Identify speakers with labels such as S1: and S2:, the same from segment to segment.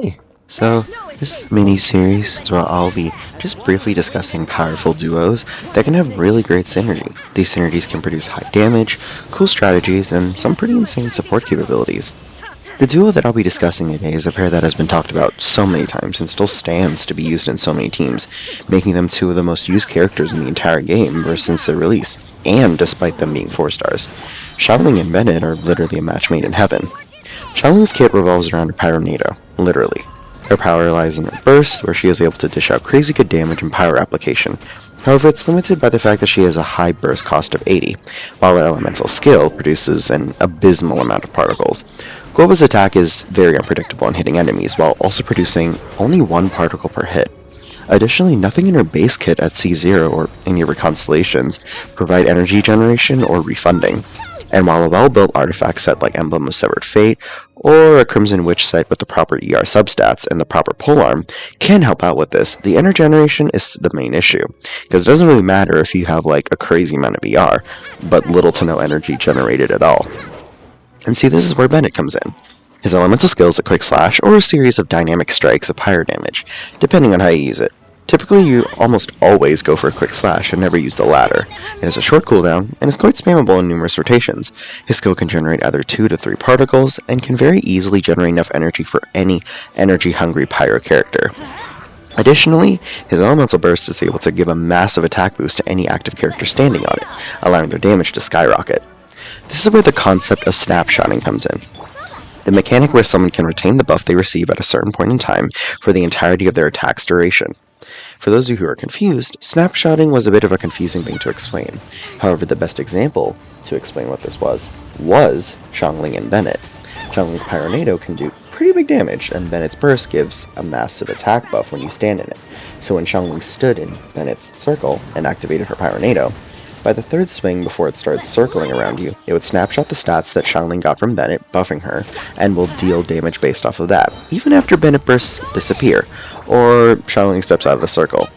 S1: Hey, so this mini-series is where I'll be just briefly discussing powerful duos that can have really great synergy. These synergies can produce high damage, cool strategies, and some pretty insane support capabilities. The duo that I'll be discussing today is a pair that has been talked about so many times and still stands to be used in so many teams, making them two of the most used characters in the entire game ever since their release, and despite them being 4 stars. Xiangling and Bennett are literally a match made in heaven. Xiangling's kit revolves around her Pyronado, literally. Her power lies in her burst, where she is able to dish out crazy good damage and power application. However, it's limited by the fact that she has a high burst cost of 80, while her elemental skill produces an abysmal amount of particles. Guoba's attack is very unpredictable in hitting enemies, while also producing only 1 particle per hit. Additionally, nothing in her base kit at C0 or any of her constellations provide energy generation or refunding. And while a well-built artifact set like Emblem of Severed Fate, or a Crimson Witch set with the proper ER substats and the proper polearm can help out with this, the inner generation is the main issue, because it doesn't really matter if you have like a crazy amount of ER, but little to no energy generated at all. And see, this is where Bennett comes in. His elemental skill is a quick slash or a series of dynamic strikes of higher damage, depending on how you use it. Typically, you almost always go for a quick slash and never use the latter. It has a short cooldown and is quite spammable in numerous rotations. His skill can generate either 2 to 3 particles and can very easily generate enough energy for any energy-hungry pyro character. Additionally, his elemental burst is able to give a massive attack boost to any active character standing on it, allowing their damage to skyrocket. This is where the concept of snapshotting comes in. The mechanic where someone can retain the buff they receive at a certain point in time for the entirety of their attack's duration. For those of you who are confused, snapshotting was a bit of a confusing thing to explain. However, the best example to explain what this was Xiangling and Bennett. Xiangling's Pyronado can do pretty big damage, and Bennett's burst gives a massive attack buff when you stand in it. So when Xiangling stood in Bennett's circle and activated her Pyronado, by the 3rd swing before it starts circling around you, it would snapshot the stats that Xiangling got from Bennett, buffing her, and will deal damage based off of that, even after Bennett bursts disappear, or Xiangling steps out of the circle.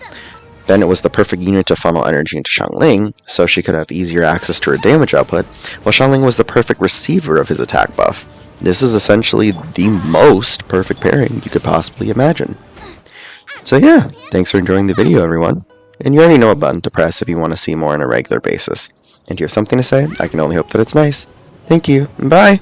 S1: Bennett was the perfect unit to funnel energy into Xiangling, so she could have easier access to her damage output, while Xiangling was the perfect receiver of his attack buff. This is essentially the most perfect pairing you could possibly imagine. So yeah, thanks for enjoying the video, everyone. And you already know what button to press if you want to see more on a regular basis. And if you have something to say, I can only hope that it's nice. Thank you, and bye!